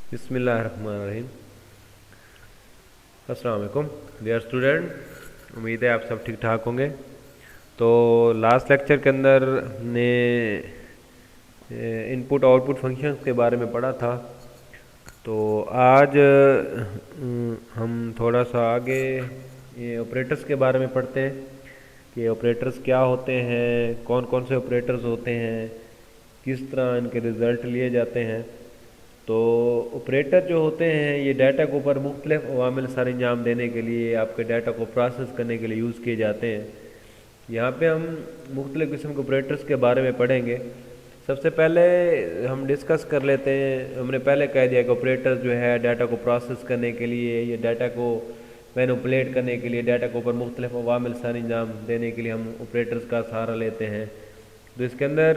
बिस्मिल्लाहिर्रहमानिर्रहीम। अस्सलाम वालेकुम डियर स्टूडेंट, उम्मीद है आप सब ठीक ठाक होंगे। तो लास्ट लेक्चर के अंदर हमने इनपुट आउटपुट फंक्शंस के बारे में पढ़ा था। तो आज हम थोड़ा सा आगे ये ऑपरेटर्स के बारे में पढ़ते हैं कि ऑपरेटर्स क्या होते हैं, कौन कौन से ऑपरेटर्स होते हैं, किस तरह इनके रिज़ल्ट लिए जाते हैं। तो ऑपरेटर जो होते हैं ये डाटा के ऊपर मुख्तलिफ अवामिल सर अंजाम देने के लिए, आपके डाटा को प्रोसेस करने के लिए यूज़ किए जाते हैं। यहाँ पे हम मुख्तलिफ किस्म के ऑपरेटर्स के बारे में पढ़ेंगे। सबसे पहले हम डिस्कस कर लेते हैं, हमने पहले कह दिया कि ऑपरेटर जो है डाटा को प्रोसेस करने के लिए, ये डाटा को मैनिपुलेट करने के लिए, डाटा के ऊपर मुख्तलिफ अवामिल सर अंजाम देने के लिए हम ऑपरेटर्स का सहारा लेते हैं। तो इसके अंदर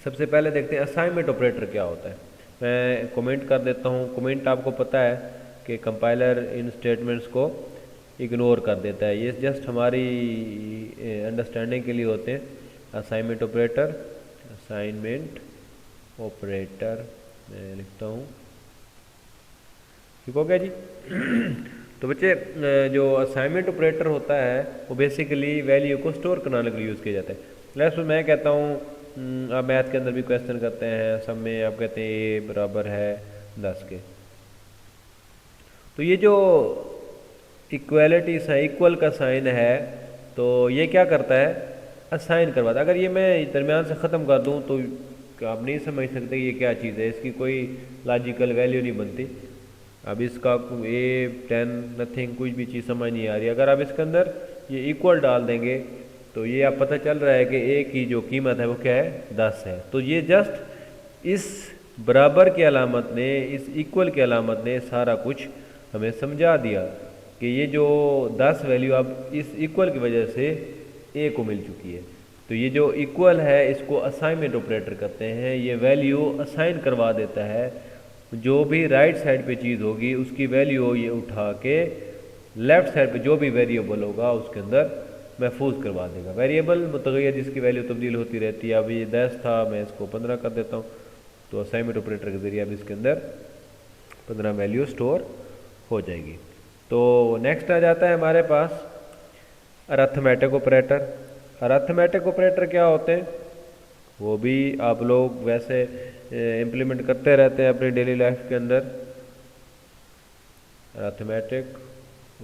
सबसे पहले देखते हैं असाइनमेंट ऑपरेटर क्या होता है। मैं कमेंट कर देता हूँ। कमेंट आपको पता है कि कंपाइलर इन स्टेटमेंट्स को इग्नोर कर देता है, ये जस्ट हमारी अंडरस्टैंडिंग के लिए होते हैं। असाइनमेंट ऑपरेटर मैं लिखता हूँ, ठीक हो गया जी। तो बच्चे, जो असाइनमेंट ऑपरेटर होता है वो बेसिकली वैल्यू को स्टोर कराने के लिए यूज़ किया जाता है। लेट्स मैं कहता हूँ, अब मैथ के अंदर भी क्वेश्चन करते हैं, सब में आप कहते हैं ए बराबर है 10 के। तो ये जो इक्वलिटी इक्वल का साइन है, तो ये क्या करता है, असाइन करवाता है। अगर ये मैं दरमियान से ख़त्म कर दूँ तो आप नहीं समझ सकते ये क्या चीज़ है, इसकी कोई लॉजिकल वैल्यू नहीं बनती। अब इसका ए 10 नथिंग कुछ भी चीज़ समझ नहीं आ रही। अगर आप इसके अंदर ये इक्वल डाल देंगे तो ये आप पता चल रहा है कि ए की जो कीमत है वो क्या है, 10 है। तो ये जस्ट इस बराबर की अलामत ने, इस इक्वल की अलामत ने सारा कुछ हमें समझा दिया कि ये जो 10 वैल्यू अब इस इक्वल की वजह से ए को मिल चुकी है। तो ये जो इक्वल है इसको असाइनमेंट ऑपरेटर करते हैं। ये वैल्यू असाइन करवा देता है, जो भी राइट साइड पे चीज़ होगी उसकी वैल्यू ये उठा के लेफ्ट साइड पे जो भी वेरिएबल होगा उसके अंदर महफूज करवा देगा। वेरिएबल मुतग़य्यर जिसकी वैल्यू तब्दील होती रहती है। अब ये 10 था, मैं इसको 15 कर देता हूँ। तो असाइनमेंट ऑपरेटर के ज़रिए अब इसके अंदर 15 वैल्यू स्टोर हो जाएगी। तो नेक्स्ट आ जाता है हमारे पास अरिथमेटिक ऑपरेटर। अरिथमेटिक ऑपरेटर क्या होते हैं वो भी आप लोग वैसे इम्प्लीमेंट करते रहते हैं अपनी डेली लाइफ के अंदर। अरिथमेटिक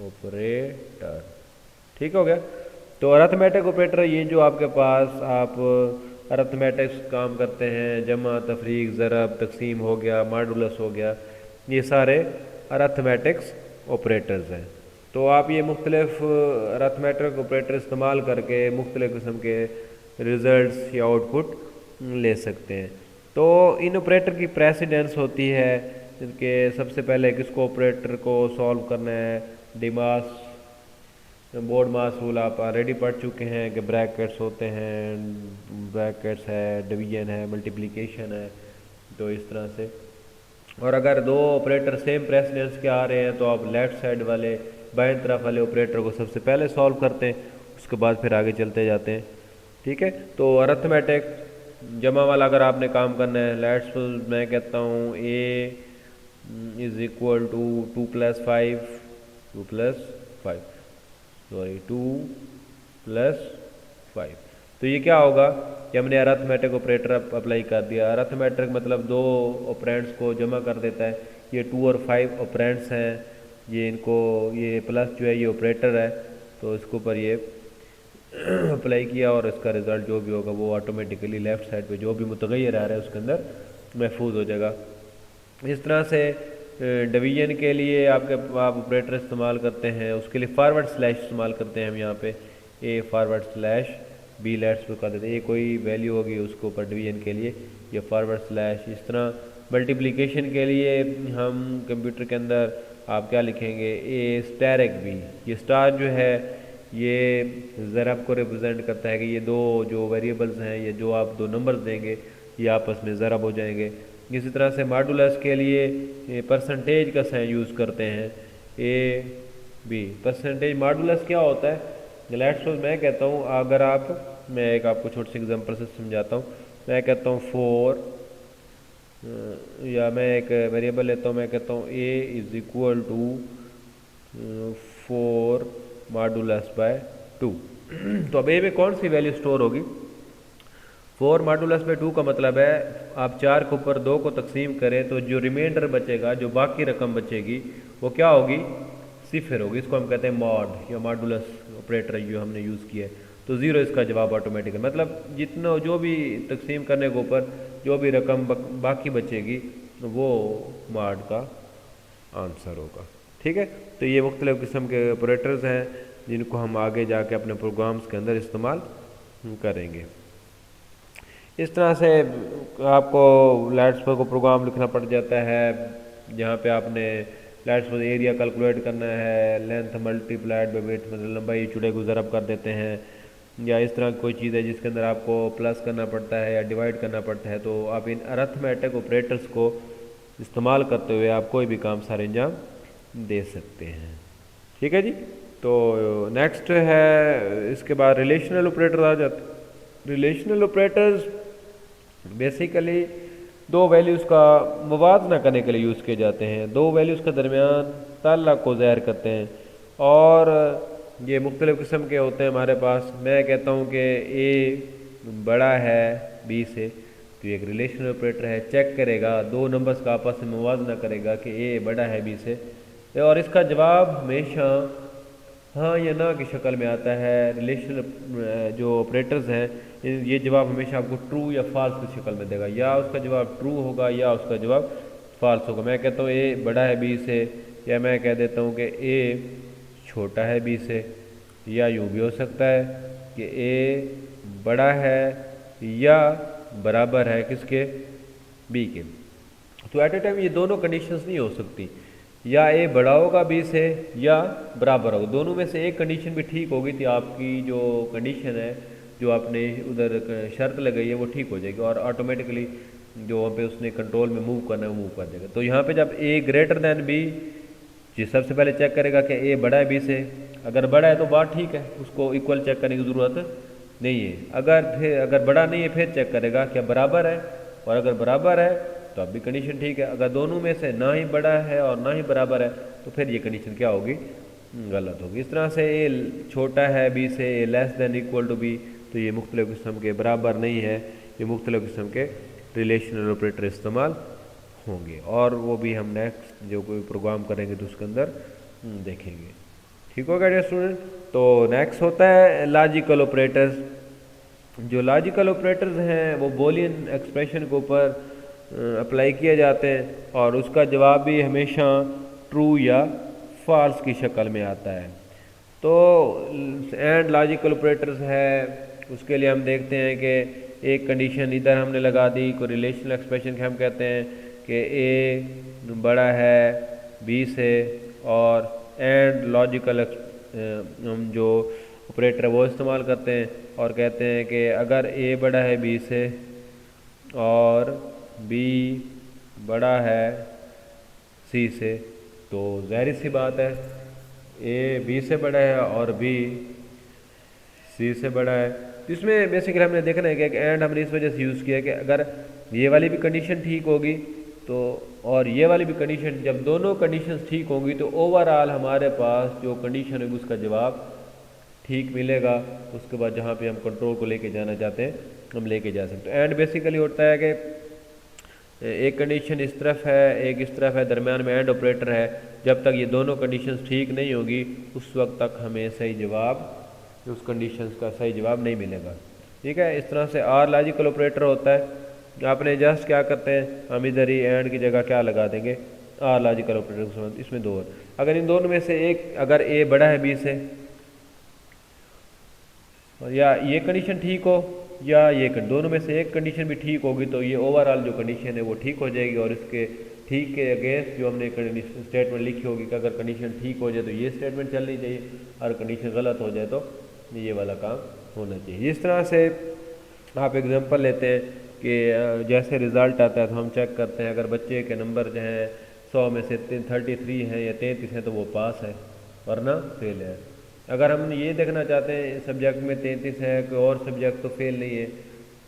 ऑपरेटर, ठीक हो गया। तो अरिथमेटिक ऑपरेटर ये जो आपके पास आप अरिथमेटिक्स काम करते हैं, जमा, तफरीक, ज़रब, तकसीम हो गया, मॉडुलस हो गया, ये सारे अरिथमेटिक्स ऑपरेटर्स हैं। तो आप ये मुख्तलिफ अरिथमेटिक ऑपरेटर इस्तेमाल करके मुख्तलिफ किस्म के रिज़ल्ट्स या आउटपुट ले सकते हैं। तो इन ऑपरेटर की प्रेसिडेंस होती है कि सबसे पहले किसको ऑपरेटर को सॉल्व करना है। डिमास बोर्ड मास रूल आप ऑलरेडी पढ़ चुके हैं कि ब्रैकेट्स होते हैं, ब्रैकेट्स है, डिवीजन है, मल्टीप्लिकेशन है। तो इस तरह से, और अगर दो ऑपरेटर सेम प्रेसिडेंस के आ रहे हैं तो आप लेफ्ट साइड वाले बाएं तरफ वाले ऑपरेटर को सबसे पहले सॉल्व करते हैं, उसके बाद फिर आगे चलते जाते हैं, ठीक है। तो अरिथमेटिक जमा वाला अगर आपने काम करना है, लेट्स मैं कहता हूँ ए इज़ इक्वल टू 2 + 5, तो ये क्या होगा कि हमने अरिथमेटिक ऑपरेटर अप्लाई कर दिया। अरिथमेटिक मतलब दो ऑपरेंड्स को जमा कर देता है। ये 2 और 5 ऑपरेंड्स हैं, ये इनको ये प्लस जो है ये ऑपरेटर है, तो इसके ऊपर ये अप्लाई किया और इसका रिज़ल्ट जो भी होगा वो ऑटोमेटिकली लेफ़्ट साइड पे जो भी मुतग़य्यर आ रहा है उसके अंदर महफूज हो जाएगा। इस तरह से डिवीजन के लिए आप ऑपरेटर इस्तेमाल करते हैं, उसके लिए फॉरवर्ड स्लैश इस्तेमाल करते हैं हम यहाँ पे। A forward slash B let's पे कर देते हैं, ए कोई वैल्यू होगी उसको ऊपर डिवीजन के लिए ये फॉरवर्ड स्लैश। इस तरह मल्टीप्लिकेशन के लिए हम कंप्यूटर के अंदर आप क्या लिखेंगे, ए स्टैरिक बी। ये स्टार जो है ये ज़रब को रिप्रेजेंट करता है कि ये दो जो वेरिएबल्स हैं, ये जो आप दो नंबर्स देंगे ये आपस में ज़रब हो जाएंगे। इसी तरह से मॉडुलस के लिए परसेंटेज का साइन यूज़ करते हैं, ए बी परसेंटेज। मॉडुलस क्या होता है, लेट्स सपोज मैं कहता हूँ, अगर आप, मैं एक आपको छोटी सी एग्जांपल से समझाता हूँ। मैं कहता हूँ 4 या मैं एक वेरिएबल लेता हूँ, मैं कहता हूँ a is equal to 4 modulus by 2। तो अब a में कौन सी वैल्यू स्टोर होगी? 4 मॉडुलस बाय 2 का मतलब है आप 4 के ऊपर 2 को तकसीम करें तो जो रिमाइंडर बचेगा, जो बाकी रकम बचेगी वो क्या होगी? सिफर होगी। इसको हम कहते हैं मॉड या मॉडुलस ऑपरेटर जो हमने यूज़ किया है। तो ज़ीरो इसका जवाब ऑटोमेटिक है, मतलब जितना जो भी तकसीम करने के ऊपर जो भी रकम बाकी बचेगी वो मॉड का आंसर होगा। ठीक है, तो ये मुख्तलिफ़ किस्म के ऑपरेटर्स हैं जिनको हम आगे जाके अपने प्रोग्राम्स के अंदर इस्तेमाल करेंगे। इस तरह से आपको लाइट्स पर को प्रोग्राम लिखना पड़ जाता है जहाँ पे आपने लाइट्स पर एरिया कैलकुलेट करना है, लेंथ मल्टीप्लाइड बाई विड्थ, मतलब लंबाई चुड़े को ज़रब कर देते हैं, या इस तरह कोई चीज़ है जिसके अंदर आपको प्लस करना पड़ता है या डिवाइड करना पड़ता है, तो आप इन अरिथमेटिक ऑपरेटर्स को इस्तेमाल करते हुए आप कोई भी काम सारे अंजाम दे सकते हैं। ठीक है जी। तो नेक्स्ट है इसके बाद रिलेशनल ऑपरेटर आ जाते। रिलेशनल ऑपरेटर्स बेसिकली दो वैल्यूज़ का मुवाजना करने के लिए यूज़ किए जाते हैं, दो वैल्यूज़ के दरमियान ताल्लुक़ को ज़ाहिर करते हैं, और ये मुख्तलिफ़ किस्म के होते हैं हमारे पास। मैं कहता हूँ कि ए बड़ा है बी से, तो एक रिलेशनल ऑपरेटर है, चेक करेगा दो नंबर्स का आपस में मुवाजना करेगा कि ए बड़ा है बी से, और इसका जवाब हमेशा हाँ या ना की शक्ल में आता है। रिलेशनल जो ऑपरेटर्स हैं ये जवाब हमेशा आपको ट्रू या फॉल्स की शक्ल में देगा, या उसका जवाब ट्रू होगा या उसका जवाब फॉल्स होगा। मैं कहता हूँ ए बड़ा है बी से, या मैं कह देता हूँ कि ए छोटा है बी से, या यूँ भी हो सकता है कि ए बड़ा है या बराबर है किसके? बी के। तो एट ए टाइम ये दोनों कंडीशंस नहीं हो सकती, या ए बड़ा होगा बी से या बराबर होगा, दोनों में से एक कंडीशन भी ठीक होगी तो आपकी जो कंडीशन है जो आपने उधर शर्त लगाई है वो ठीक हो जाएगी, और ऑटोमेटिकली जो वहाँ पे उसने कंट्रोल में मूव करना है वो मूव कर देगा। तो यहाँ पे जब ए ग्रेटर दैन बी, जी सबसे पहले चेक करेगा कि ए बड़ा है बी से, अगर बड़ा है तो बात ठीक है, उसको इक्वल चेक करने की ज़रूरत नहीं है। अगर बड़ा नहीं है फिर चेक करेगा क्या बराबर है, और अगर बराबर है तो अब भी कंडीशन ठीक है। अगर दोनों में से ना ही बड़ा है और ना ही बराबर है तो फिर ये कंडीशन क्या होगी? गलत होगी। इस तरह से ए छोटा है बी से, A less than equal to B, तो ये मुख्तलिफ़ किस्म के बराबर नहीं है, ये मुख्तलिफ़ किस्म के रिलेशनल ऑपरेटर इस्तेमाल होंगे, और वो भी हम नेक्स्ट जो कोई प्रोग्राम करेंगे तो उसके अंदर देखेंगे। ठीक होगा डियर स्टूडेंट। तो नेक्स्ट होता है लॉजिकल ऑपरेटर्स। जो लॉजिकल ऑपरेटर्स हैं वो बूलियन एक्सप्रेशन के ऊपर अप्लाई किए जाते हैं, और उसका जवाब भी हमेशा ट्रू या फॉल्स की शक्ल में आता है। तो एंड लॉजिकल ऑपरेटर्स है, उसके लिए हम देखते हैं कि एक कंडीशन इधर हमने लगा दी, कोई रिलेशनल एक्सप्रेशन के हम कहते हैं कि ए बड़ा है बी से, और एंड लॉजिकल हम जो ऑपरेटर है वो इस्तेमाल करते हैं और कहते हैं कि अगर ए बड़ा है बी से और बी बड़ा है सी से, तो ज़ाहिर सी बात है ए बी से बड़ा है और बी सी से बड़ा है। तो इसमें बेसिकली हमने देखना है कि एंड हमने इस वजह से यूज़ किया कि अगर ये वाली भी कंडीशन ठीक होगी तो, और ये वाली भी कंडीशन, जब दोनों कंडीशंस ठीक होंगी तो ओवरऑल हमारे पास जो कंडीशन होगी उसका जवाब ठीक मिलेगा। उसके बाद जहाँ पे हम कंट्रोल को लेके जाना चाहते हैं हम लेके जा सकते हैं। एंड बेसिकली होता है कि एक कंडीशन इस तरफ है एक इस तरफ है, दरमियान में एंड ऑपरेटर है। जब तक ये दोनों कंडीशंस ठीक नहीं होगी उस वक्त तक हमें सही जवाब, उस कंडीशंस का सही जवाब नहीं मिलेगा। ठीक है, इस तरह से आर लॉजिकल ऑपरेटर होता है। आपने जस्ट क्या करते हैं, हम इधर ही एंड की जगह क्या लगा देंगे, आर लॉजिकल ऑपरेटर। इसमें दो है, अगर इन दोनों में से एक, अगर ए बड़ा है बी से, या ये कंडीशन ठीक हो या ये दोनों में से एक कंडीशन भी ठीक होगी तो ये ओवरऑल जो कंडीशन है वो ठीक हो जाएगी, और इसके ठीक के अगेंस्ट जो हमने स्टेटमेंट लिखी होगी कि अगर कंडीशन ठीक हो जाए तो ये स्टेटमेंट चलनी चाहिए, और कंडीशन गलत हो जाए तो ये वाला काम होना चाहिए। इस तरह से आप एग्जांपल लेते हैं कि जैसे रिज़ल्ट आता है तो हम चेक करते हैं, अगर बच्चे के नंबर जो हैं 100 में से 33 हैं या 33 हैं तो वो पास है, वरना फेल है। अगर हम ये देखना चाहते हैं सब्जेक्ट में 33 है, कोई और सब्जेक्ट तो फेल नहीं है,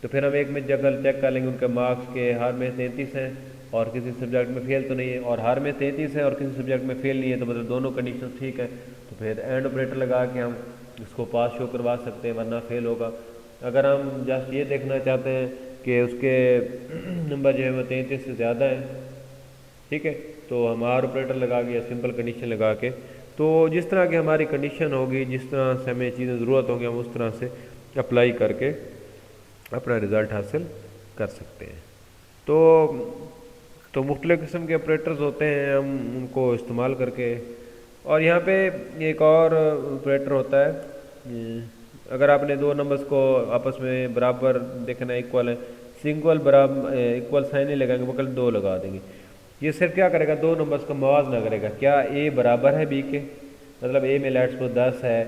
तो फिर हम एक में जगह चेक कर लेंगे उनके मार्क्स के हर में 33 हैं और किसी सब्जेक्ट में फेल तो नहीं है, और हर में 33 है और किसी सब्जेक्ट में फेल नहीं है, तो मतलब दोनों कंडीशन ठीक है, तो फिर एंड ऑपरेटर लगा के हम उसको पास शो करवा सकते हैं, वरना फेल होगा। अगर हम जस्ट ये देखना चाहते हैं कि उसके नंबर जो है वो 33 से ज़्यादा है, ठीक है, तो हम आर ऑपरेटर लगा के या सिंपल कंडीशन लगा के, तो जिस तरह की हमारी कंडीशन होगी, जिस तरह से हमें चीज़ें ज़रूरत होगी, हम उस तरह से अप्लाई करके अपना रिज़ल्ट हासिल कर सकते हैं। तो मुख्तलिफ़ किस्म के ऑपरेटर्स होते हैं, हम उनको इस्तेमाल करके, और यहाँ पे एक और ऑपरेटर होता है, अगर आपने दो नंबर्स को आपस में बराबर देखना है, इक्वल है, सिंगल बराबर इक्वल साइन नहीं लगाएंगे, बल्कि दो लगा देंगे। ये सिर्फ क्या करेगा, दो नंबर्स का मुवाजना करेगा, क्या ए बराबर है बी के, मतलब ए में लेट्स को 10 है,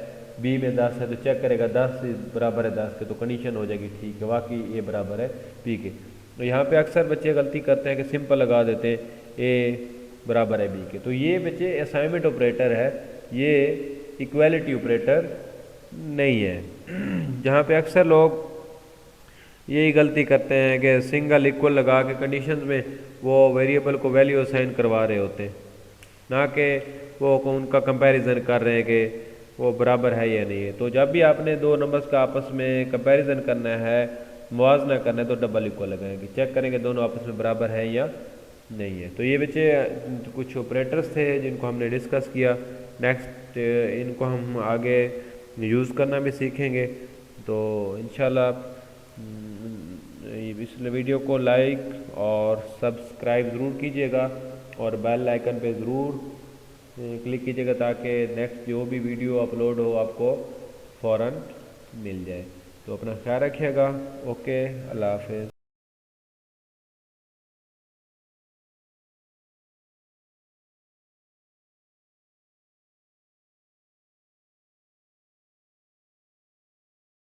बी में 10 है, तो चेक करेगा 10 बराबर है 10 के, तो कंडीशन हो जाएगी ठीक है, वाकई ए बराबर है बी के। तो यहाँ पे अक्सर बच्चे गलती करते हैं कि सिंपल लगा देते हैं ए बराबर है बी के, तो ये बच्चे असाइनमेंट ऑपरेटर है, ये इक्वालिटी ऑपरेटर नहीं है। जहाँ पे अक्सर लोग यही गलती करते हैं कि सिंगल इक्वल लगा के कंडीशंस में वो वेरिएबल को वैल्यू असाइन करवा रहे होते हैं, ना कि वो उनका कंपैरिजन कर रहे हैं कि वो बराबर है या नहीं है। तो जब भी आपने दो नंबर्स का आपस में कंपैरिजन करना है, मुवाजना करना है, तो डबल इक्वल लगाएंगे, चेक करेंगे दोनों आपस में बराबर है या नहीं है। तो ये बच्चे कुछ ऑपरेटर्स थे जिनको हमने डिस्कस किया, नेक्स्ट इनको हम आगे यूज़ करना भी सीखेंगे। तो इंशाल्लाह इस वीडियो को लाइक और सब्सक्राइब ज़रूर कीजिएगा और बेल आइकन पे ज़रूर क्लिक कीजिएगा, ताकि नेक्स्ट जो भी वीडियो अपलोड हो आपको फ़ौरन मिल जाए। तो अपना ख्याल रखिएगा। ओके, अल्लाह हाफ़िज़।